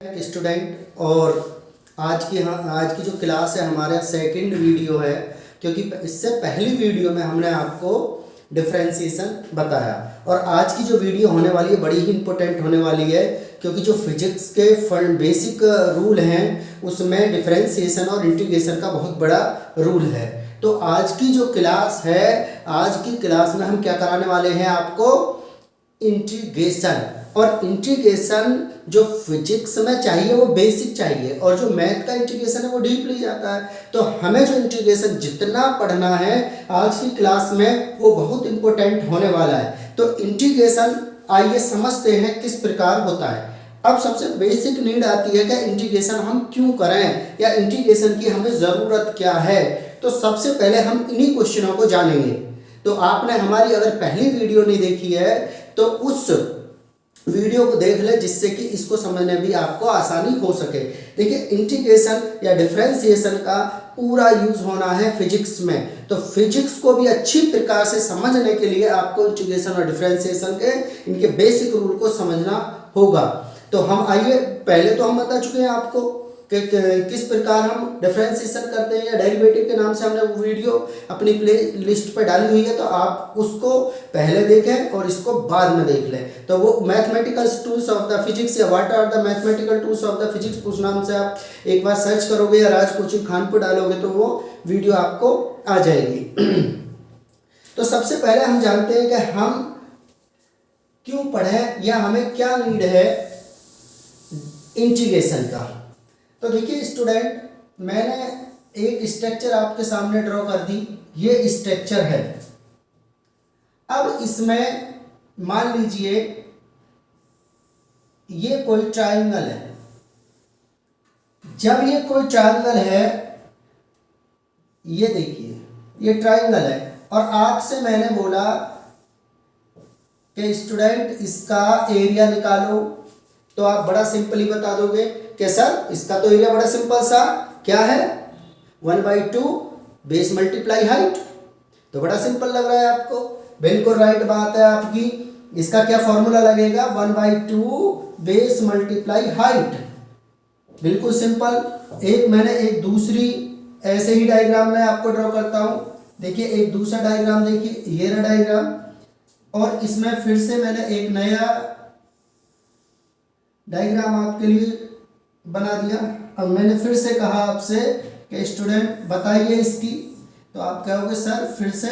Student और आज की जो क्लास है हमारा सेकंड वीडियो है, क्योंकि इससे पहली वीडियो में हमने आपको डिफरेंशिएशन बताया और आज की जो वीडियो होने वाली है बड़ी ही इंपॉर्टेंट होने वाली है, क्योंकि जो फिजिक्स के बेसिक रूल हैं उसमें डिफरेंशिएशन और इंटीग्रेशन का बहुत बड़ा रूल है। तो आज की जो क्लास है, आज की क्लास में हम क्या कराने वाले हैं आपको इंटीग्रेशन। और इंटीग्रेशन जो फिजिक्स में चाहिए वो बेसिक चाहिए और जो मैथ का इंटीग्रेशन है वो डीपली जाता है। तो हमें जो इंटीग्रेशन जितना पढ़ना है आज की क्लास में वो बहुत इंपॉर्टेंट होने वाला है। तो इंटीग्रेशन आइए समझते हैं किस प्रकार होता है। अब सबसे बेसिक नीड आती है कि इंटीग्रेशन हम क्यों करें या इंटीग्रेशन की हमें ज़रूरत क्या है। तो सबसे पहले हम इन्हीं क्वेश्चनों को जानेंगे। तो आपने हमारी अगर पहली वीडियो नहीं देखी है तो उस वीडियो को देख ले, जिससे कि इसको समझने भी आपको आसानी हो सके। देखिए, इंटीग्रेशन या डिफरेंशिएशन का पूरा यूज होना है फिजिक्स में। तो फिजिक्स को भी अच्छी प्रकार से समझने के लिए आपको इंटीग्रेशन और डिफरेंशिएशन के इनके बेसिक रूल को समझना होगा। तो हम आइए, पहले तो हम बता चुके हैं आपको कि किस प्रकार हम डिफरेंशिएशन करते हैं या डेरिवेटिव के नाम से हमने वो वीडियो अपनी प्ले लिस्ट पर डाली हुई है। तो आप उसको पहले देखें और इसको बाद में देख लें। तो वो mathematical tools of the physics या what are the mathematical tools of the physics उस नाम से आप एक बार सर्च करोगे या राज कोचिंग खानपुर डालोगे तो वो वीडियो आपको आ जाएगी। तो सबसे पहले हम जानते हैं कि हम क्यों पढ़ें या हमें क्या नीड है इंटीग्रेशन का। तो देखिए स्टूडेंट, मैंने एक स्ट्रक्चर आपके सामने ड्रॉ कर दी। ये स्ट्रक्चर है। अब इसमें मान लीजिए ये कोई ट्रायंगल है। जब ये कोई ट्रायंगल है, ये देखिए ये ट्रायंगल है और आपसे मैंने बोला कि स्टूडेंट इसका एरिया निकालो, तो आप बड़ा सिंपली बता दोगे कि सर इसका तो एरिया बड़ा सिंपल सा क्या है 1/2 बेस मल्टीप्लाई हाइट। तो बड़ा सिंपल लग रहा है आपको, बिल्कुल राइट बात है आपकी। इसका क्या फॉर्मूला लगेगा 1/2 बेस मल्टीप्लाई हाइट, बिल्कुल सिंपल। एक दूसरी ऐसे ही डायग्राम में आपको ड्रॉ करता हूं। देखिए एक दूसरा डायग्राम, देखिए ये रहा डायग्राम और इसमें फिर से मैंने एक नया डायग्राम आपके लिए बना दिया। अब मैंने फिर से कहा आपसे कि स्टूडेंट बताइए इसकी, तो आप कहोगे सर फिर से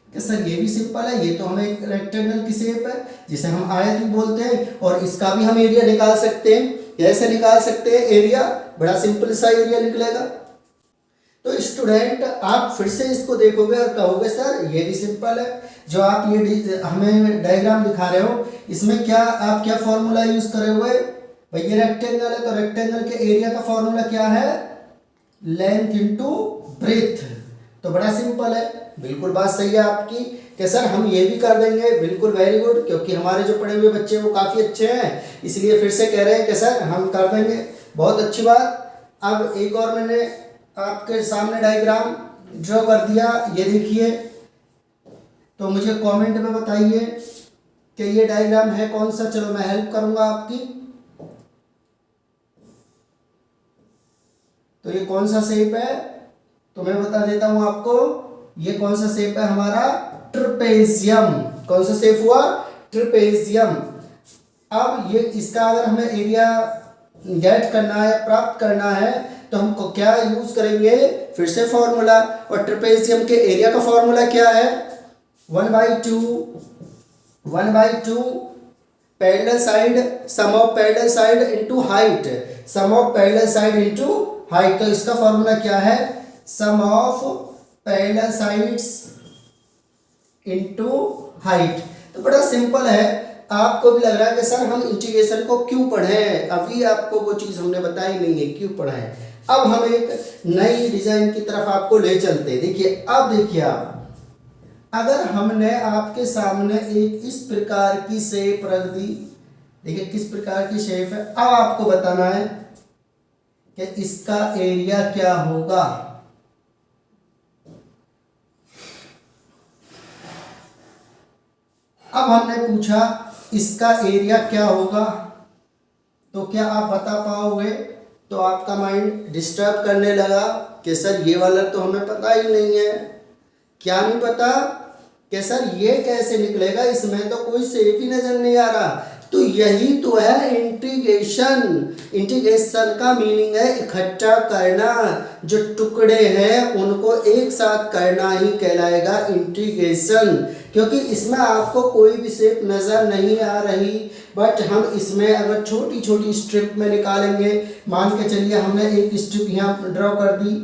कि सर ये भी सिंपल है, ये तो हमें एक रेक्टेंगल की शेप है जिसे हम आयत भी बोलते हैं और इसका भी हम एरिया निकाल सकते हैं। कैसे निकाल सकते हैं एरिया? बड़ा सिंपल सा एरिया निकलेगा। तो स्टूडेंट आप फिर से इसको देखोगे और कहोगे सर ये भी सिंपल है। जो आप ये हमें डायग्राम दिखा रहे हो इसमें क्या आप क्या फॉर्मूला यूज करे हुए भाई? ये रेक्टेंगल है तो रेक्टेंगल के एरिया का फॉर्मूला क्या है? Length into breadth. तो बड़ा सिंपल है, बिल्कुल बात सही है आपकी कि सर हम ये भी कर देंगे। बिल्कुल वेरी गुड, क्योंकि हमारे जो पढ़े हुए बच्चे वो काफ़ी अच्छे हैं, इसलिए फिर से कह रहे हैं कि सर हम कर देंगे। बहुत अच्छी बात। अब एक और मैंने आपके सामने डायग्राम ड्रॉ कर दिया, ये देखिए। तो मुझे कमेंट में बताइए कि ये डायग्राम है कौन सा। चलो मैं हेल्प करूंगा आपकी। तो ये कौन सा शेप है? तो मैं बता देता हूं आपको, ये कौन सा शेप है हमारा? ट्रपेजियम। कौन सा शेप हुआ? ट्रपेजियम। अब ये इसका अगर हमें एरिया गेट करना है, प्राप्त करना है, तो हमको क्या यूज करेंगे? फिर से फॉर्मूला। और ट्रपेजियम के एरिया का फॉर्मूला क्या है? 1/2 parallel side sum of parallel side into height. Sum of parallel side into height. तो इसका फॉर्मूला क्या है? Sum of parallel sides into height. तो बड़ा सिंपल है। आपको भी लग रहा है कि सर हम इंटीग्रेशन को क्यों पढ़ें? अभी आपको वो चीज हमने बताई नहीं है क्यों पढ़ें। अब हम एक नई डिजाइन की तरफ आपको ले चलते हैं। देखिए अब देखिए आप, अगर हमने आपके सामने एक इस प्रकार की शेप रख दी, देखिए किस प्रकार की शेप है। अब आपको बताना है कि इसका एरिया क्या होगा। अब हमने पूछा इसका एरिया क्या होगा। तो क्या आप बता पाओगे? तो आपका माइंड डिस्टर्ब करने लगा कि सर ये वाला तो हमें पता ही नहीं है। क्या नहीं पता? कि सर ये कैसे निकलेगा, इसमें तो कोई शेप ही नजर नहीं आ रहा। तो यही तो है इंटीग्रेशन। इंटीग्रेशन का मीनिंग है इकट्ठा करना, जो टुकड़े हैं उनको एक साथ करना ही कहलाएगा इंटीग्रेशन। क्योंकि इसमें आपको कोई भी शेप नजर नहीं आ रही, बट हम इसमें अगर छोटी छोटी स्ट्रिप में निकालेंगे, मान के चलिए हमने एक स्ट्रिप यहाँ ड्रॉ कर दी,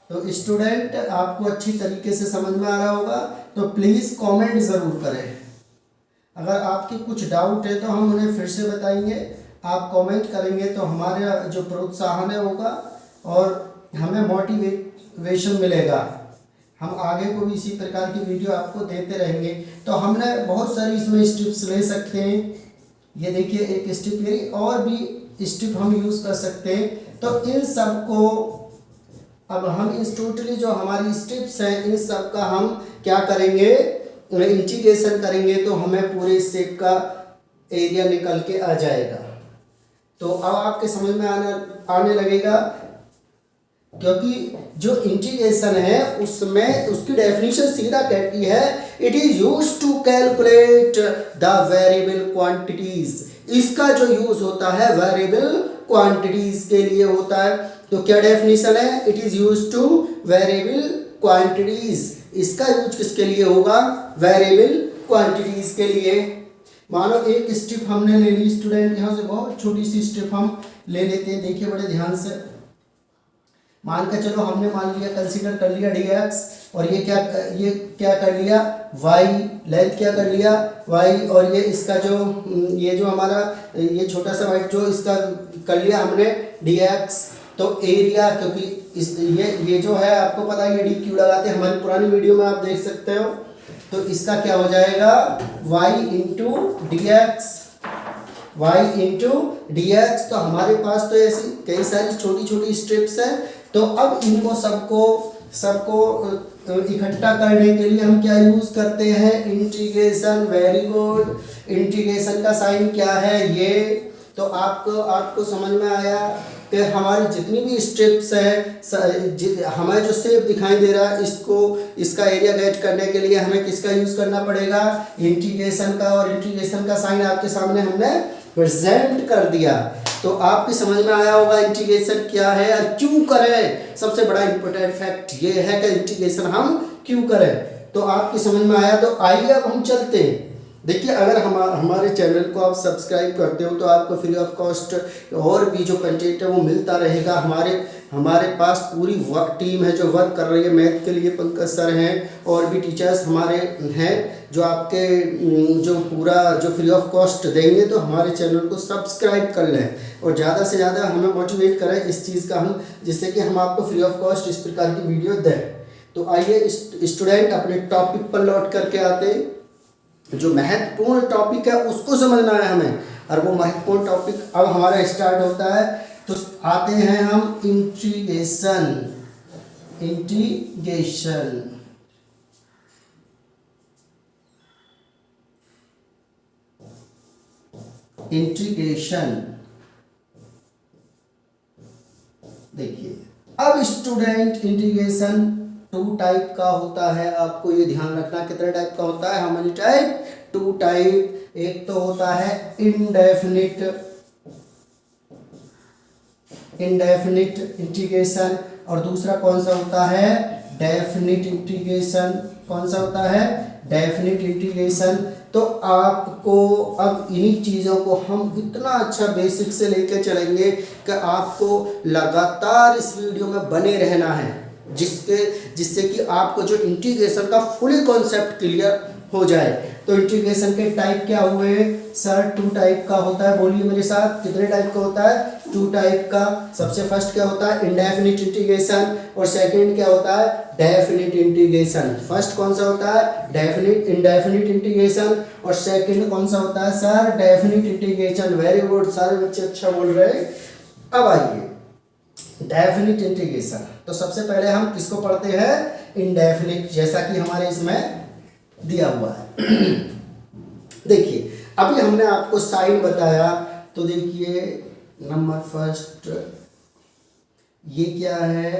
तो स्टूडेंट आपको अच्छी तरीके से समझ में आ रहा होगा, तो प्लीज़ कमेंट ज़रूर करें। अगर आपकी कुछ डाउट है तो हम उन्हें फिर से बताएंगे, आप कमेंट करेंगे तो हमारा जो प्रोत्साहन है होगा और हमें मोटिवेशन मिलेगा। हम आगे को भी इसी प्रकार की वीडियो आपको देते रहेंगे। तो हमने बहुत सारी इसमें स्ट्रिप्स ले सकते हैं। ये देखिए एक स्ट्रिप, ये और भी स्ट्रिप हम यूज़ कर सकते हैं। तो इन सब को अब हम इस टोटली जो हमारी स्ट्रिप्स हैं इन सब का हम क्या करेंगे, इंटीग्रेशन करेंगे तो हमें पूरे शेप का एरिया निकल के आ जाएगा। तो अब आपके समझ में आने लगेगा, क्योंकि जो इंटीग्रेशन है उसमें उसकी डेफिनेशन सीधा कहती है it is used to calculate the variable quantities. इसका जो यूज होता है वेरिएबल क्वांटिटीज के लिए होता है। तो क्या डेफिनेशन है? It is used two variable quantities. इसका यूज किसके लिए होगा? वेरिएबल क्वांटिटीज के लिए। मानो एक स्ट्रिप हमने ले ली स्टूडेंट, यहाँ से बहुत छोटी सी स्ट्रिप हम ले लेते हैं। देखिए बड़े ध्यान से, मान के चलो हमने मान लिया, कंसीडर कर लिया dx, और ये क्या कर लिया y, लेंथ क्या कर लिया y, और ये इसका ये जो हमारा ये छोटा सा वाइट जो इसका कर लिया हमने dx। तो एरिया, क्योंकि ये जो है आपको पता है ये डी क्यू लगाते हैं, हमारी पुरानी वीडियो में आप देख सकते हो। तो इसका क्या हो जाएगा y इंटू डी एक्स। तो हमारे पास तो ऐसी कई सारी छोटी छोटी स्ट्रिप्स हैं। तो अब इनको सबको इकट्ठा करने के लिए हम क्या यूज करते हैं? इंटीग्रेशन। Very good. इंटीग्रेशन का साइन क्या है? ये। तो आपको समझ में आया कि हमारी जितनी भी स्ट्रिप्स है, हमें जो शेप दिखाई दे रहा है इसका एरिया गेट करने के लिए हमें किसका यूज करना पड़ेगा? इंटीग्रेशन का। और इंटीग्रेशन का साइन आपके सामने हमने प्रेजेंट कर दिया। तो आपकी समझ में आया होगा इंटीग्रेशन क्या है और क्यों करें। सबसे बड़ा इंपॉर्टेंट फैक्ट ये है कि इंटीग्रेशन हम क्यों करें। तो आपकी समझ में आया। तो आइए अब हम चलते हैं। देखिए, अगर हमारे चैनल को आप सब्सक्राइब करते हो तो आपको फ्री ऑफ कॉस्ट और भी जो कंटेंट है वो मिलता रहेगा। हमारे पास पूरी टीम है जो वर्क कर रही है। मैथ के लिए पंकज सर हैं और भी टीचर्स हमारे हैं जो आपके जो पूरा जो फ्री ऑफ कॉस्ट देंगे। तो हमारे चैनल को सब्सक्राइब कर लें और ज़्यादा से ज़्यादा हमें मोटिवेट करें इस चीज़ का, हम जिससे कि हम आपको फ्री ऑफ कॉस्ट इस प्रकार की वीडियो दें। तो आइए स्टूडेंट अपने टॉपिक पर लौट करके आते हैं। जो महत्वपूर्ण टॉपिक है उसको समझना है हमें, और वो महत्वपूर्ण टॉपिक अब हमारा स्टार्ट होता है। तो आते हैं हम इंटीग्रेशन। देखिए, अब स्टूडेंट इंटीग्रेशन 2 टाइप का होता है। आपको ये ध्यान रखना कितने टाइप का होता है? How many type? 2 टाइप। एक तो होता है इनडेफिनिट इंटीग्रेशन और दूसरा कौन सा होता है? Definite integration. कौन सा होता है? Definite integration. तो आपको अब इन्हीं चीज़ों को हम इतना अच्छा बेसिक से लेकर चलेंगे कि आपको लगातार इस वीडियो में बने रहना है, जिससे कि आपको जो इंटीग्रेशन का फुली कॉन्सेप्ट क्लियर हो जाए। तो इंटीग्रेशन के टाइप क्या हुए सर? 2 टाइप का होता है। बोलिए मेरे साथ, कितने टाइप का होता है? 2 टाइप का। सबसे फर्स्ट क्या होता है? इनडेफिनिट इंटीग्रेशन, और सेकंड क्या होता है? Definite integration. फर्स्ट कौन सा होता है? इनडेफिनिट इंटीग्रेशन, और सेकंड कौन सा होता है sir? Definite integration. Very good, सारे बच्चे अच्छा बोल रहे हैं। अब आइए डेफिनिट इंटीग्रेशन। तो सबसे पहले हम किसको पढ़ते हैं? इनडेफिनिट, जैसा कि हमारे इसमें दिया हुआ है। देखिए, अभी हमने आपको साइन बताया तो देखिए नंबर फर्स्ट ये क्या है,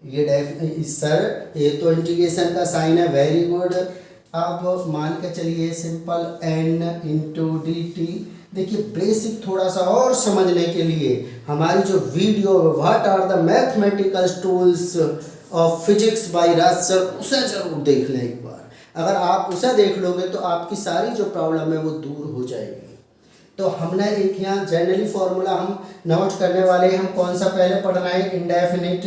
ये सर ये तो इंटीग्रेशन का साइन है, वेरी गुड। अब मान के चलिए simple n into D T. देखिए बेसिक थोड़ा सा और समझने के लिए हमारी जो video what are the mathematical tools of physics by Raj sir, उसे जरूर देख लें एक बार। अगर आप उसे देख लोगे तो आपकी सारी जो प्रॉब्लम है वो दूर हो जाएगी। तो हमने एक यहाँ जनरली फॉर्मूला हम नोट करने वाले हैं। हम कौन सा पहले पढ़ रहे हैं, इंडेफिनिट।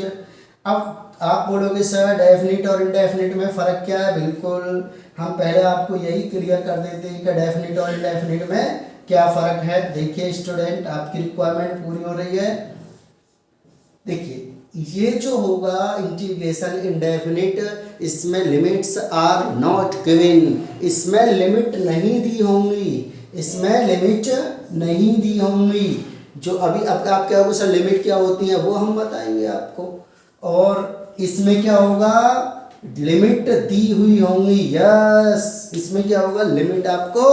अब आप बोलोगे सर डेफिनिट और इंडेफिनिट में फ़र्क क्या है, बिल्कुल हम पहले आपको यही क्लियर कर देते हैं कि डेफिनिट और इंडेफिनिट में क्या फ़र्क है। देखिए स्टूडेंट, आपकी रिक्वायरमेंट पूरी हो रही है। देखिए ये जो होगा इंटीग्रेशन इंडेफिनिट, इसमें लिमिट्स आर नॉट गिवन, इसमें लिमिट नहीं दी होंगी, इसमें लिमिट नहीं दी होंगी। जो अभी आप क्या होगा सर लिमिट क्या होती है वो हम बताएंगे आपको। और इसमें क्या होगा, लिमिट दी हुई होंगी। यस, इसमें क्या होगा, लिमिट आपको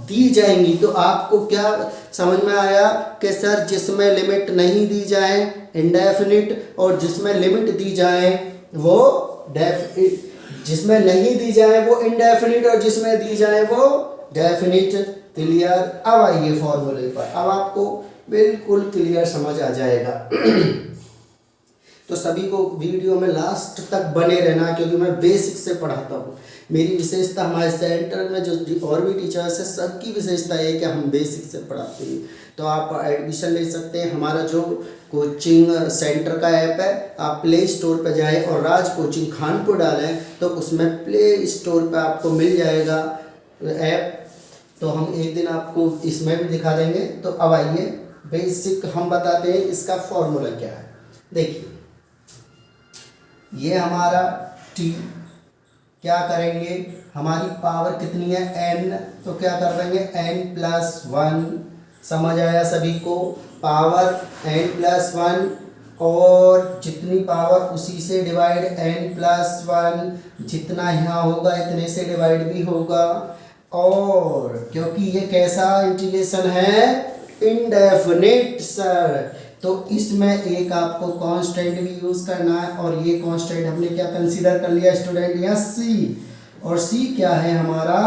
दी जाएंगी। तो आपको क्या समझ में आया कि सर जिसमें लिमिट नहीं दी जाए इंडेफिनिट, और जिसमें लिमिट दी जाए वो जिसमें नहीं दी जाए वो इंडेफिनिट, और जिसमें दी जाए वो डेफिनिट। क्लियर। अब आइए फॉर्मूले पर, अब आपको बिल्कुल क्लियर समझ आ जाएगा। तो सभी को वीडियो में लास्ट तक बने रहना, क्योंकि मैं बेसिक से पढ़ाता हूँ। मेरी विशेषता हमारे सेंटर में जो और भी टीचर्स हैं सबकी विशेषता है कि हम बेसिक से पढ़ाते हैं। तो आप एडमिशन ले सकते हैं। हमारा जो कोचिंग सेंटर का ऐप है, आप प्ले स्टोर पर जाएं और राज कोचिंग खानपुर डालें तो उसमें प्ले स्टोर पर आपको मिल जाएगा ऐप। तो हम एक दिन आपको इसमें भी दिखा देंगे। तो अब आइए बेसिक हम बताते हैं इसका फॉर्मूला क्या है। देखिए ये हमारा t, क्या करेंगे, हमारी पावर कितनी है n, तो क्या कर देंगे n+1। समझ आया सभी को, पावर n+1, और जितनी पावर उसी से डिवाइड n+1, जितना यहाँ होगा इतने से डिवाइड भी होगा। और क्योंकि ये कैसा इंटीग्रेशन है, इंडेफिनिट सर, तो इसमें एक आपको कांस्टेंट भी यूज करना है। और ये कांस्टेंट हमने क्या कंसीडर कर लिया स्टूडेंट, यहाँ c, और c क्या है हमारा,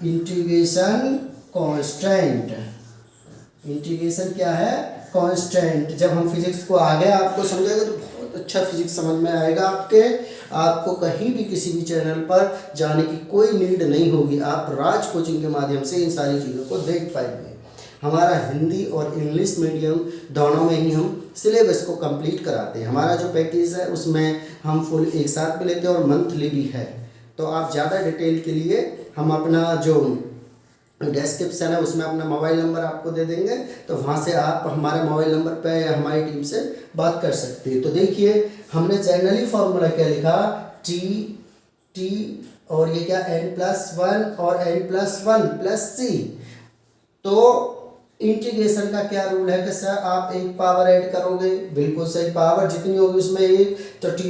इंटीग्रेशन कांस्टेंट। इंटीग्रेशन क्या है, कांस्टेंट। जब हम फिजिक्स को आगे आपको समझाएंगे तो बहुत अच्छा फिजिक्स समझ में आएगा आपको कहीं भी किसी भी चैनल पर जाने की कोई नीड नहीं होगी। आप राज कोचिंग के माध्यम से इन सारी चीज़ों को देख पाएंगे। हमारा हिंदी और इंग्लिश मीडियम दोनों में ही हम सिलेबस को कंप्लीट कराते हैं। हमारा जो पैकेज है उसमें हम फुल एक साथ भी लेते हैं और मंथली भी है। तो आप ज़्यादा डिटेल के लिए हम अपना जो डिस्क्रिप्शन है उसमें अपना मोबाइल नंबर आपको दे देंगे, तो वहाँ से आप हमारे मोबाइल नंबर पे या हमारी टीम से बात कर सकते हैं। तो देखिए हमने जनरली फॉर्मूला क्या लिखा, टी और ये क्या n+1 और n+1+c। तो इंटीग्रेशन का क्या रूल है कि सर आप एक पावर ऐड करोगे, बिल्कुल सही, पावर जितनी होगी उसमें एक, तो t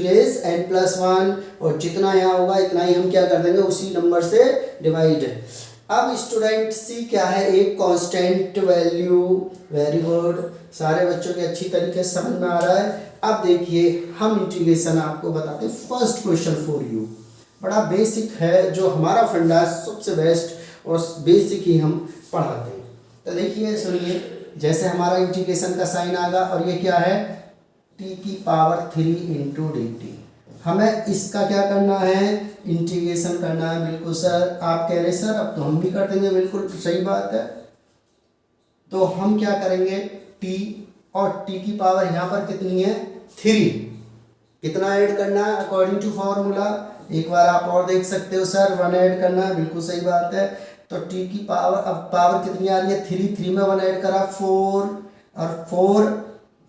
n+1, और जितना यहाँ होगा इतना ही हम क्या कर देंगे उसी नंबर से डिवाइड। अब स्टूडेंट c क्या है, एक कांस्टेंट वैल्यू। वेरी गुड, सारे बच्चों के अच्छी तरीके से समझ में आ रहा है। अब देखिए हम इंटीग्रेशन आपको बताते हैं। फर्स्ट क्वेश्चन फॉर यू, बड़ा बेसिक है, जो हमारा फंडा सबसे बेस्ट और बेसिक ही हम पढ़ाते हैं। तो देखिए सुनिए, जैसे हमारा इंटीग्रेशन का साइन आएगा और ये क्या है t⁻³ इंटू dt। हमें इसका क्या करना है, इंटीग्रेशन करना है। बिल्कुल सर, आप कह रहे सर अब तो हम भी कर देंगे, बिल्कुल सही बात है। तो हम क्या करेंगे, t और t की पावर यहाँ पर कितनी है 3, कितना ऐड करना है अकॉर्डिंग टू फॉर्मूला, एक बार आप और देख सकते हो सर 1 ऐड करना है, बिल्कुल सही बात है। तो t की पावर, अब पावर कितनी आ रही है 3 में 1 ऐड करा 4, और 4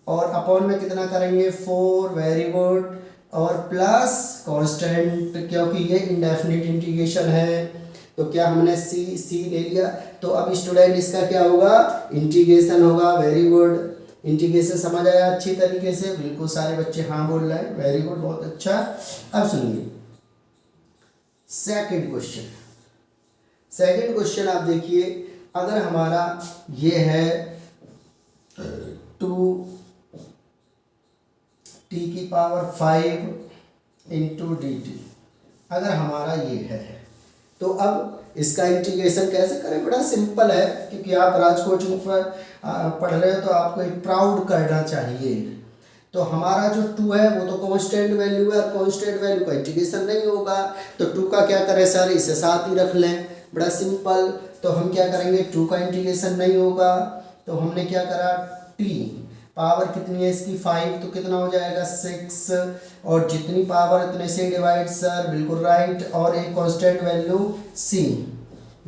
और अपॉन में कितना करेंगे 4, वेरी गुड, और प्लस कांस्टेंट, क्योंकि ये इंडेफिनिट इंटीग्रेशन है। तो क्या हमने c ले लिया। तो अब स्टूडेंट इसका क्या होगा, इंटीग्रेशन होगा। वेरी गुड, इंटीग्रेशन समझ आया अच्छी तरीके से, बिल्कुल सारे बच्चे हाँ बोल रहे हैं, वेरी गुड, बहुत अच्छा। अब सुनिए सेकंड क्वेश्चन। सेकंड क्वेश्चन आप देखिए, अगर हमारा ये है 2 टी की पावर 5 इंटू डी टी। अगर हमारा ये है तो अब इसका इंटीग्रेशन कैसे करें? बड़ा सिंपल है, क्योंकि आप राज कोचिंग पर पढ़ रहे हो तो आपको एक प्राउड करना चाहिए। तो हमारा जो 2 है वो तो कांस्टेंट वैल्यू है, और कांस्टेंट वैल्यू का इंटीग्रेशन नहीं होगा, तो 2 का क्या करें सर, इसे साथ ही रख लें, बड़ा सिंपल। तो हम क्या करेंगे, 2 का इंटीग्रेशन नहीं होगा, तो हमने क्या करा, टी पावर कितनी है इसकी 5, तो कितना हो जाएगा 6, और जितनी पावर इतने से डिवाइड सर, बिल्कुल राइट, और एक कांस्टेंट वैल्यू सी,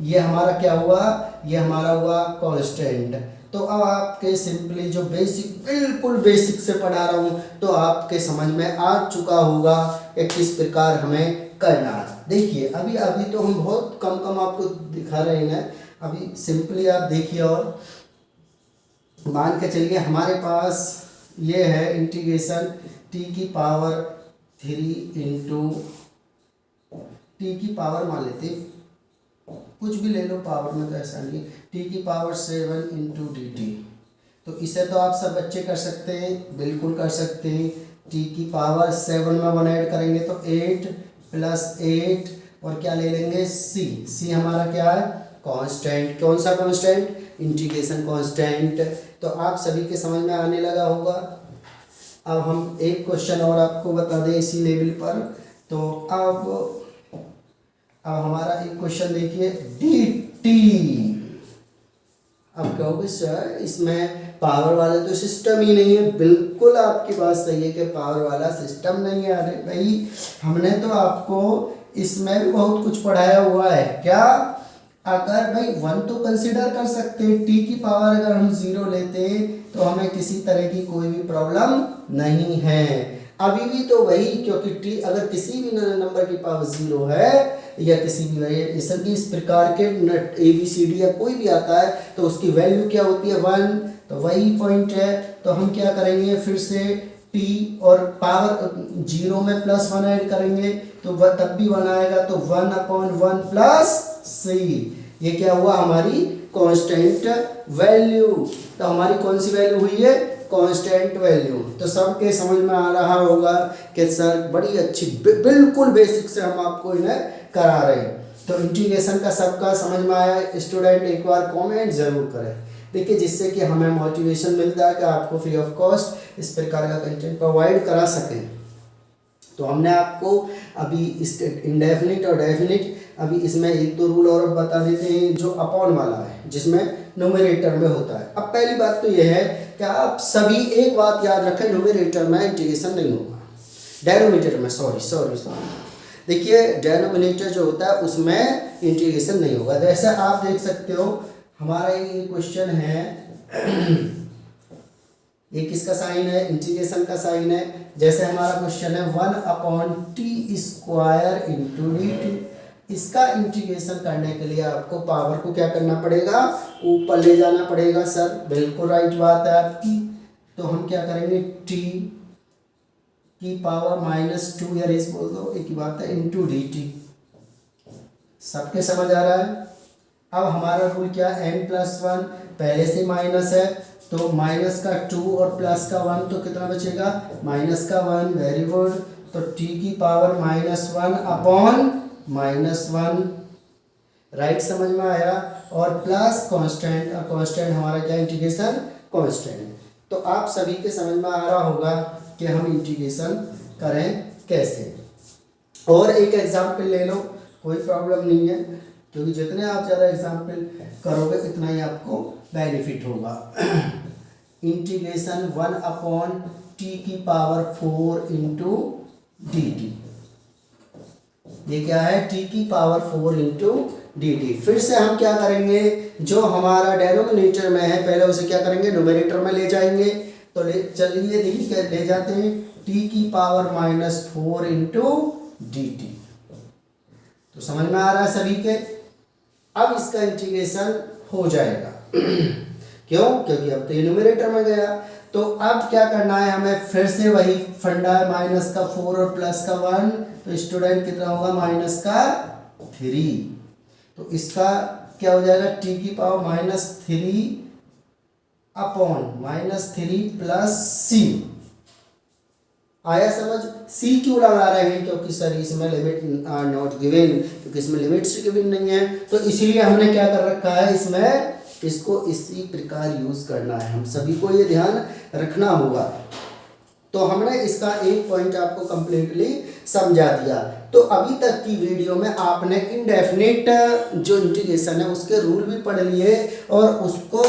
ये हमारा क्या हुआ, ये हमारा हुआ कांस्टेंट। तो अब आपके सिंपली जो बेसिक, बिल्कुल बेसिक से पढ़ा रहा हूँ, तो आपके समझ में आ चुका होगा कि किस प्रकार हमें करना है। देखिए अभी अभी तो हम बहुत कम आपको दिखा रहे हैं, अभी सिंपली आप देखिए, और मान के चलिए हमारे पास ये है इंटीग्रेशन टी की पावर 3 इंटू टी की पावर, मान लेते कुछ भी ले लो पावर में, तो ऐसा नहीं, टी की पावर 7 इंटू डी टी। तो इसे तो आप सब बच्चे कर सकते हैं, बिल्कुल कर सकते हैं। टी की पावर 7 में 1 ऐड करेंगे तो 8 प्लस 8, और क्या ले लेंगे सी, सी हमारा क्या है, कांस्टेंट। कौन सा कांस्टेंट, इंटीग्रेशन कांस्टेंट। तो आप सभी के समझ में आने लगा होगा। अब हम एक क्वेश्चन और आपको बता दें इसी लेवल पर। तो अब हमारा एक क्वेश्चन देखिए, डी टी। अब कहोगे सर इसमें पावर वाला तो सिस्टम ही नहीं है। बिल्कुल आपकी बात सही है कि पावर वाला सिस्टम नहीं है। अरे भाई हमने तो आपको इसमें भी बहुत कुछ पढ़ाया हुआ है। क्या, अगर भाई 1 तो कंसिडर कर सकते हैं, टी की पावर अगर हम 0 लेते तो हमें किसी तरह की कोई भी प्रॉब्लम नहीं है। अभी भी तो वही, क्योंकि टी अगर किसी भी नंबर की पावर 0 है, या किसी भी वेरिएशन की इस प्रकार के ABCD या कोई भी आता है, तो उसकी वैल्यू क्या होती है 1। तो वही पॉइंट है। तो हम क्या करेंगे, फिर से टी और पावर 0 में +1 ऐड करेंगे तो वह तब भी 1 आएगा, तो 1/1 प्लस सी, ये क्या हुआ, हमारी कांस्टेंट वैल्यू। तो हमारी कौन सी वैल्यू हुई है, कांस्टेंट वैल्यू। तो सबके समझ में आ रहा होगा कि सर बड़ी अच्छी, बिल्कुल बेसिक से हम आपको इन्हें करा रहे हैं। तो इंटीग्रेशन का सबका समझ में आया स्टूडेंट, एक बार कमेंट जरूर करें, देखिए, जिससे कि हमें मोटिवेशन मिलता है कि आपको फ्री ऑफ कॉस्ट इस प्रकार का कंटेंट प्रोवाइड करा सकें। तो हमने आपको अभी इंडेफिनिट और डेफिनिट, अभी इसमें एक दो रूल और बता देते हैं, जो अपॉन वाला है जिसमें न्यूमरेटर में होता है। अब पहली बात तो यह है कि आप सभी एक बात याद रखें, न्यूमरेटर में इंटीग्रेशन नहीं होगा, डेनोमिनेटर में, सॉरी देखिए, डेनोमिनेटर जो होता है उसमें इंटीग्रेशन नहीं होगा। जैसे आप देख सकते हो, हमारा ये क्वेश्चन है, ये किसका साइन है, इंटीग्रेशन का साइन है। जैसे हमारा क्वेश्चन है 1/t² इंटू डी टी। इसका इंटीग्रेशन करने के लिए आपको पावर को क्या करना पड़ेगा, ऊपर ले जाना पड़ेगा सर, बिल्कुल राइट बात है आपकी। तो हम क्या करेंगे, t की पावर -2, या रेस बोल दो, एक ही बात है, इंटू डी टी। सबके समझ आ रहा है। अब हमारा रूल क्या है, n+1, पहले से माइनस है तो माइनस का 2 और प्लस का 1, तो कितना बचेगा, -1, वेरी गुड। तो t की पावर -1/-1, राइट, समझ में आया। और प्लस कांस्टेंट, और कांस्टेंट हमारा क्या, इंटीग्रेशन कांस्टेंट। तो आप सभी के समझ में आ रहा होगा कि हम इंटीग्रेशन करें कैसे। और एक एग्जाम्पल ले लो, कोई प्रॉब्लम नहीं है, क्योंकि जितने आप ज़्यादा एग्जाम्पल करोगे इतना ही आपको बेनिफिट होगा। Integration 1/t⁴ into D T. ये क्या है, t⁴ इंटू डी टी। फिर से हम क्या करेंगे, जो हमारा डेनोमिनेटर में है पहले उसे क्या करेंगे, न्यूमरेटर में ले जाएंगे। तो चलिए देखिए, ले जाते हैं t⁻⁻4 इंटू डी टी। तो समझ में आ रहा है सभी के। अब इसका इंटीग्रेशन हो जाएगा क्यों, क्योंकि अब तो ये न्यूमरेटर में गया। तो अब क्या करना है हमें, फिर से वही फंडा है, -4 और +1, तो स्टूडेंट कितना होगा, -3। तो इसका क्या हो जाएगा, t⁻³ अपॉन -3 प्लस सी। आया समझ? सी क्यों लगा रहे हैं? क्योंकि सर इसमें लिमिट नॉट गिवन, क्योंकि इसमें लिमिट्स गिवन नहीं है, तो इसलिए हमने क्या कर रखा है, इसमें इसको इसी प्रकार यूज करना है। हम सभी को ये ध्यान रखना होगा। तो हमने इसका एक पॉइंट आपको कंप्लीटली समझा दिया। तो अभी तक की वीडियो में आपने इनडेफिनिट जो इंटीग्रेशन है उसके रूल भी पढ़ लिए और उसको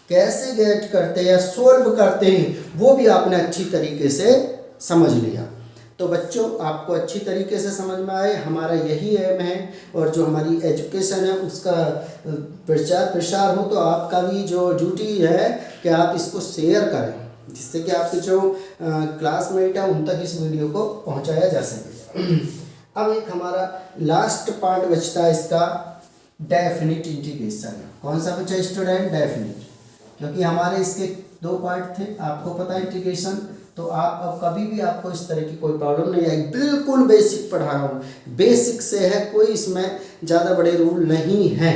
कैसे गेट करते हैं या सोल्व करते हैं वो भी आपने अच्छी तरीके से समझ लिया। तो बच्चों आपको अच्छी तरीके से समझ में आए, हमारा यही एम है। और जो हमारी एजुकेशन है उसका प्रचार प्रसार हो, तो आपका भी जो ड्यूटी है कि आप इसको शेयर करें, जिससे कि आपके जो क्लासमेट है उन तक इस वीडियो को पहुंचाया जा सके। अब एक हमारा लास्ट पार्ट बचता है इसका, डेफिनिट इंटीग्रेशन। कौन सा बचा स्टूडेंट? डेफिनिट। क्योंकि हमारे इसके दो पार्ट थे, आपको पता है इंटीग्रेशन, तो आप अब कभी भी आपको इस तरह की कोई प्रॉब्लम नहीं आएगी। बिल्कुल बेसिक पढ़ा रहा हूँ, बेसिक से है, कोई इसमें ज़्यादा बड़े रूल नहीं हैं।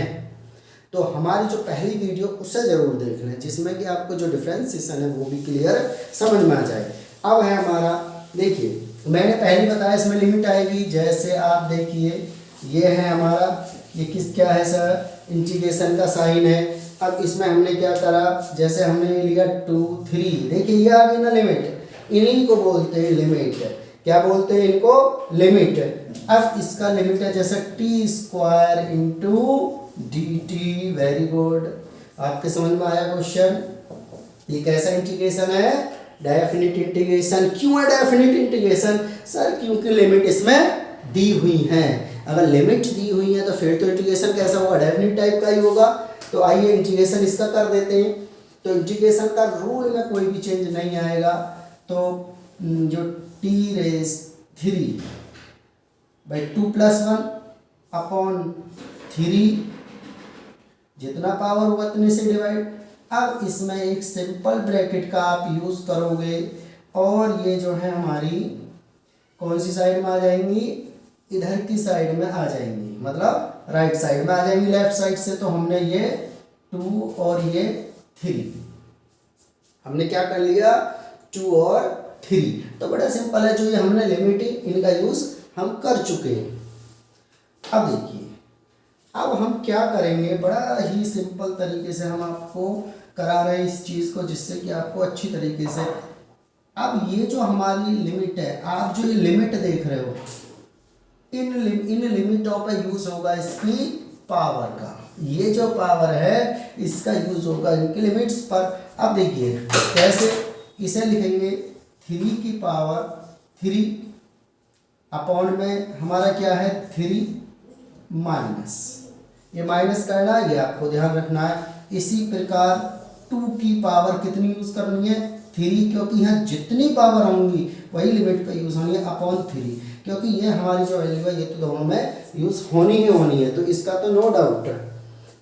तो हमारी जो पहली वीडियो उसे ज़रूर देख लें, जिसमें कि आपको जो डिफ्रेंसिएशन है वो भी क्लियर समझ में आ जाए। अब है हमारा, देखिए मैंने पहले बताया इसमें लिमिट आएगी। जैसे आप देखिए ये है हमारा, ये किस क्या है सर? इंटीग्रेशन का साइन है। अब इसमें हमने क्या करा, जैसे हमने लिया 2 3, देखिए ये आ गई ना लिमिट, इन्हीं को बोलते हैं लिमिट। क्या बोलते हैं इनको? लिमिट। अब इसका लिमिट है जैसे t² into dt। Very good, आपके समझ में आया क्वेश्चन? ये कैसा इंटीग्रेशन है? Definite integration. क्यों है डेफिनिट इंटीग्रेशन? सर क्योंकि लिमिट इसमें दी हुई है। अगर लिमिट दी हुई है तो फिर तो इंटीग्रेशन कैसा होगा? डेफिनिट टाइप का ही होगा। तो आइए इंटीग्रेशन इसका कर देते हैं। तो इंटीग्रेशन का रूल में कोई भी चेंज नहीं आएगा। तो जो t⁻³ बाई 2+1 अपॉन 3, जितना पावर होगा उतने से डिवाइड। अब इसमें एक सिंपल ब्रैकेट का आप यूज करोगे और ये जो है हमारी कौन सी साइड में आ जाएंगी? इधर की साइड में आ जाएंगी, मतलब राइट साइड में आ जाएंगी लेफ्ट साइड से। तो हमने ये 2 और ये 3, हमने क्या कर लिया? 2 और 3। तो बड़ा सिंपल है, जो ये हमने लिमिट इनका यूज हम कर चुके हैं। अब देखिए, अब हम क्या करेंगे, बड़ा ही सिंपल तरीके से हम आपको करा रहे हैं इस चीज़ को, जिससे कि आपको अच्छी तरीके से। अब ये जो हमारी लिमिट है, आप जो ये लिमिट देख रहे हो, इन लिमिटों का यूज होगा इसकी पावर का। ये जो पावर है इसका यूज होगा इनकी लिमिट्स पर। अब देखिए कैसे, इसे लिखेंगे 3 की पावर 3 अपॉन में हमारा क्या है 3 माइनस, ये माइनस करना है, ये आपको ध्यान रखना है। इसी प्रकार 2 की पावर कितनी यूज करनी है? 3, क्योंकि यहाँ जितनी पावर होंगी वही लिमिट पे यूज होनी है, अपॉन 3, क्योंकि ये हमारी जो वैल्यू है ये तो दोनों में यूज होनी ही होनी है, तो इसका तो नो डाउट।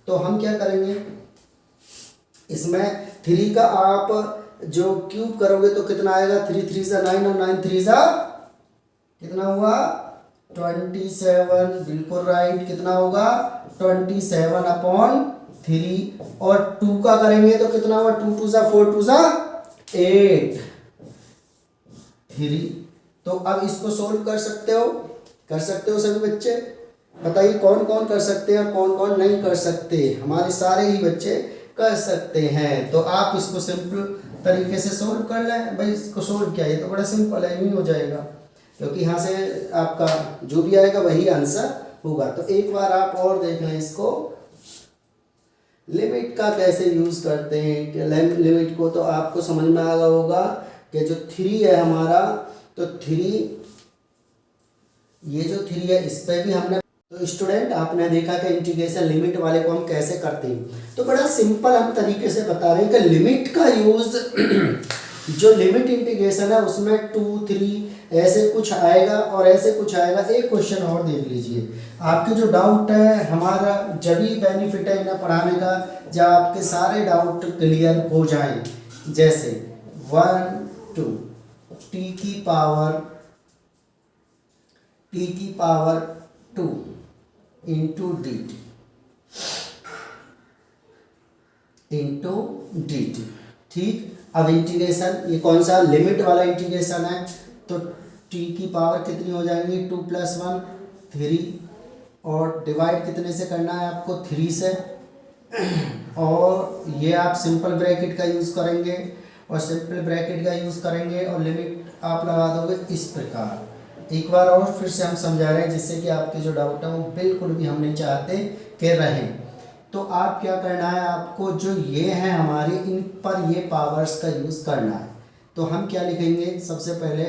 तो हम क्या करेंगे, इसमें 3 का आप जो क्यूब करोगे तो कितना आएगा? 3 3 सा 9 और 9 3 सा कितना हुआ? 27। बिल्कुल राइट, कितना होगा? 27 अपॉन 3। और 2 का करेंगे तो कितना हुआ? 2 2 सा 4 2 सा 8 3। तो अब इसको सोल्व कर सकते हो? कर सकते हो सभी बच्चे? बताइए कौन कौन कर सकते हैं और कौन कौन नहीं कर सकते? हमारे सारे ही बच्चे कर सकते हैं। तो आप इसको सिंपल तरीके से सोल्व कर लें। भाई इसको सोल्व किया, ये तो बड़ा सिंपल है, यूँ हो जाएगा, क्योंकि यहाँ से आपका जो भी आएगा वही आंसर होगा। तो एक बार आप और देख लें इसको, लिमिट का कैसे यूज़ करते हैं। कि लिमिट को तो आपको समझ में आ गया होगा कि जो 3 है हमारा, तो 3, ये जो 3 है इस पर भी हमने, तो स्टूडेंट आपने देखा कि इंटीग्रेशन लिमिट वाले को हम कैसे करते हैं। तो बड़ा सिंपल हम तरीके से बता रहे हैं कि लिमिट का यूज़ जो लिमिट इंटीग्रेशन है उसमें 2 3 ऐसे कुछ आएगा और ऐसे कुछ आएगा। एक क्वेश्चन और देख लीजिए, आपके जो डाउट है, हमारा जब ही बेनिफिट है इन्हें पढ़ाने का जब आपके सारे डाउट क्लियर हो जाएं। जैसे 1 2 t की power 2 into dt, into D T. ठीक, अब इंटीग्रेशन ये कौन सा लिमिट वाला इंटीग्रेशन है, तो टी की पावर कितनी हो जाएंगी 2 + 1 3, और डिवाइड कितने से करना है आपको 3 से, और ये आप सिंपल ब्रैकेट का यूज़ करेंगे, और सिंपल ब्रैकेट का यूज़ करेंगे और लिमिट आप लगा दोगे इस प्रकार। एक बार और फिर से हम समझा रहे हैं जिससे कि आपके जो डाउट है वो बिल्कुल भी हम नहीं चाहते कि रहें। तो आप क्या करना है, आपको जो ये है हमारे इन पर ये पावर्स का यूज़ करना है। तो हम क्या लिखेंगे, सबसे पहले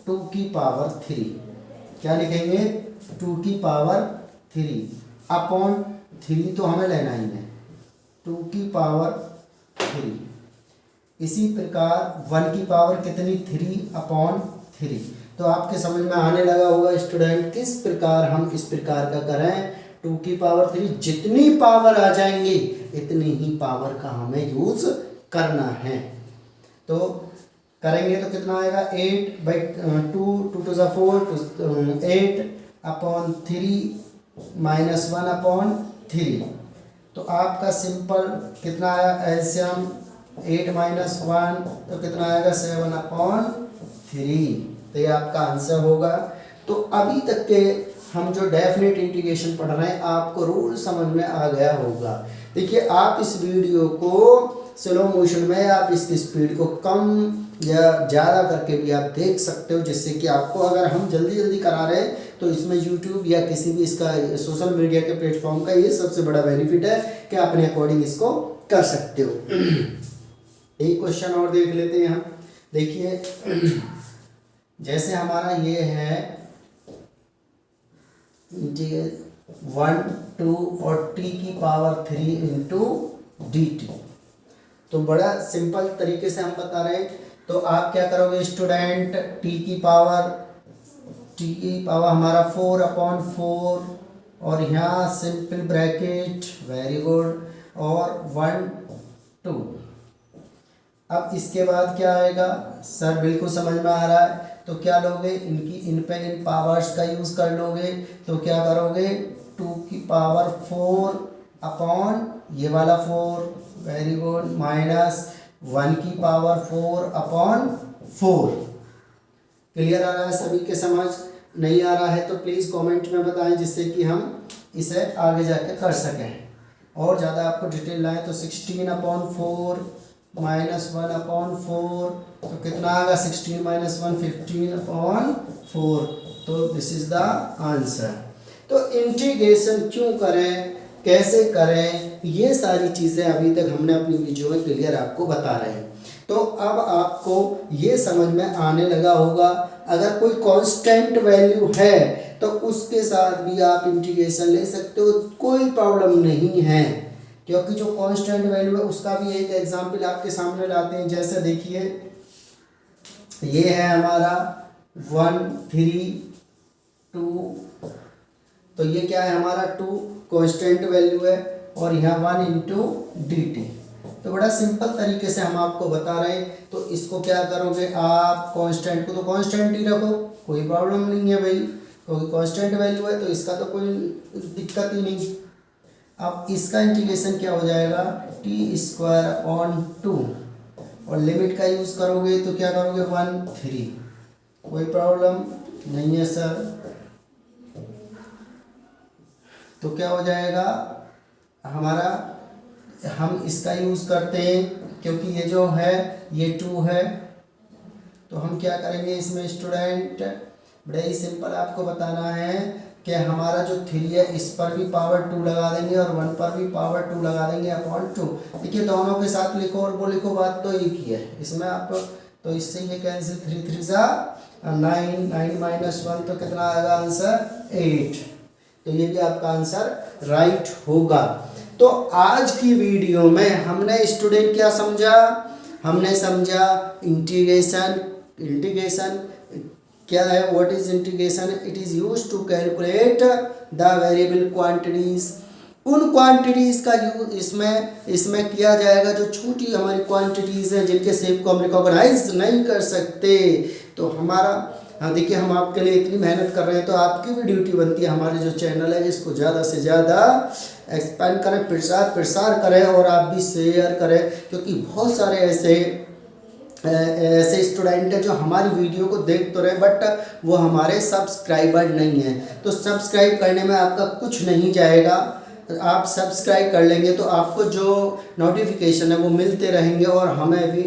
2 की पावर 3, क्या लिखेंगे 2 की पावर 3 अपॉन 3 तो हमें लेना ही है 2 की पावर 3। इसी प्रकार 1 की पावर कितनी 3 अपॉन 3। तो आपके समझ में आने लगा होगा स्टूडेंट किस प्रकार हम इस प्रकार का करें। 2 की पावर 3 जितनी पावर आ जाएंगी इतनी ही पावर का हमें यूज़ करना है। तो करेंगे तो कितना आएगा 8/2 2 to the 4 8 upon 3 minus 1 upon 3। तो आपका सिंपल कितना आया एलसीएम 8 माइनस 1 तो कितना आएगा 7 अपॉन 3। तो ये आपका आंसर होगा। तो अभी तक के हम जो डेफिनेट इंटीग्रेशन पढ़ रहे हैं आपको रूल समझ में आ गया होगा। देखिए आप इस वीडियो को स्लो मोशन में आप इसकी स्पीड को कम या ज़्यादा करके भी आप देख सकते हो, जिससे कि आपको अगर हम जल्दी जल्दी करा रहे हैं तो इसमें यूट्यूब या किसी भी इसका सोशल मीडिया के प्लेटफॉर्म का ये सबसे बड़ा बेनिफिट है कि अपने अकॉर्डिंग इसको कर सकते हो। एक क्वेश्चन और देख लेते हैं हम। देखिए जैसे हमारा ये है 1 2 और t की पावर 3 इंटू डी टी। तो बड़ा सिंपल तरीके से हम बता रहे हैं। तो आप क्या करोगे स्टूडेंट, t की पावर हमारा 4 अपॉन 4 और यहाँ सिंपल ब्रैकेट, वेरी गुड, और 1 2। अब इसके बाद क्या आएगा सर, बिल्कुल समझ में आ रहा है। तो क्या लोगे, इन पावर्स का यूज़ कर लोगे। तो क्या करोगे 2 की पावर 4 अपॉन ये वाला 4, वेरी गुड, माइनस 1 की पावर 4 अपॉन 4। क्लियर आ रहा है सभी के समझ? नहीं आ रहा है तो प्लीज़ कमेंट में बताएं जिससे कि हम इसे आगे जाके कर सकें। और ज़्यादा आपको डिटेल लाएँ तो 16 अपॉन 4 माइनस 1 अपॉन 4 तो कितना आएगा 16 माइनस 1 15 अपॉन 4। तो दिस इज द आंसर। तो इंटीग्रेशन क्यों करें, कैसे करें, ये सारी चीज़ें अभी तक हमने अपनी वीडियो में क्लियर आपको बता रहे हैं। तो अब आपको ये समझ में आने लगा होगा, अगर कोई कांस्टेंट वैल्यू है तो उसके साथ भी आप इंटीग्रेशन ले सकते हो, कोई प्रॉब्लम नहीं है। क्योंकि जो कांस्टेंट वैल्यू है उसका भी एक एग्जांपल आपके सामने लाते हैं। जैसे देखिए ये है हमारा 1 3 2, तो ये क्या है हमारा 2 कांस्टेंट वैल्यू है, और यहाँ 1 इंटू डी टी। तो बड़ा सिंपल तरीके से हम आपको बता रहे हैं। तो इसको क्या करोगे आप, कांस्टेंट को तो कांस्टेंट ही रखो, कोई प्रॉब्लम नहीं है भाई, क्योंकि कांस्टेंट वैल्यू है तो इसका तो कोई दिक्कत ही नहीं। अब इसका इंटीग्रेशन क्या हो जाएगा t² अपॉन 2, और लिमिट का यूज़ करोगे तो क्या करोगे 1 3, कोई प्रॉब्लम नहीं है सर। तो क्या हो जाएगा हमारा, हम इसका यूज़ करते हैं क्योंकि ये जो है ये 2 है। तो हम क्या करेंगे इसमें स्टूडेंट, बड़ा ही सिंपल आपको बताना है कि हमारा जो 3 है इस पर भी पावर 2 लगा देंगे और 1 पर भी पावर 2 लगा देंगे अपॉन 2। देखिए दोनों के साथ लिखो और वो लिखो, बात तो एक ही है इसमें आप। तो इससे ये कैंसिल, 3 3 9 9 माइनस 1 तो कितना आएगा आंसर 8। तो ये भी आपका आंसर राइट होगा। तो आज की वीडियो में हमने स्टूडेंट क्या समझा, हमने समझा इंटीग्रेशन क्या है, what is integration, it is used to calculate the variable quantities. उन क्वांटिटीज का यूज इसमें किया जाएगा जो छोटी हमारी क्वांटिटीज हैं जिनके शेप को हम रिकॉग्नाइज नहीं कर सकते। तो हमारा देखिए हम आपके लिए इतनी मेहनत कर रहे हैं तो आपकी भी ड्यूटी बनती है हमारे जो चैनल है इसको ज़्यादा से ज़्यादा एक्सपेंड करें, प्रचार प्रसार करें और आप भी शेयर करें, क्योंकि बहुत सारे ऐसे स्टूडेंट हैं जो हमारी वीडियो को देख तो रहे बट वो हमारे सब्सक्राइबर नहीं हैं। तो सब्सक्राइब करने में आपका कुछ नहीं जाएगा, आप सब्सक्राइब कर लेंगे तो आपको जो नोटिफिकेशन है वो मिलते रहेंगे और हमें भी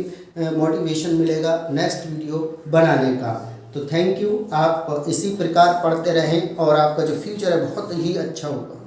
मोटिवेशन मिलेगा नेक्स्ट वीडियो बनाने का। तो थैंक यू, आप इसी प्रकार पढ़ते रहें और आपका जो फ्यूचर है बहुत ही अच्छा होगा।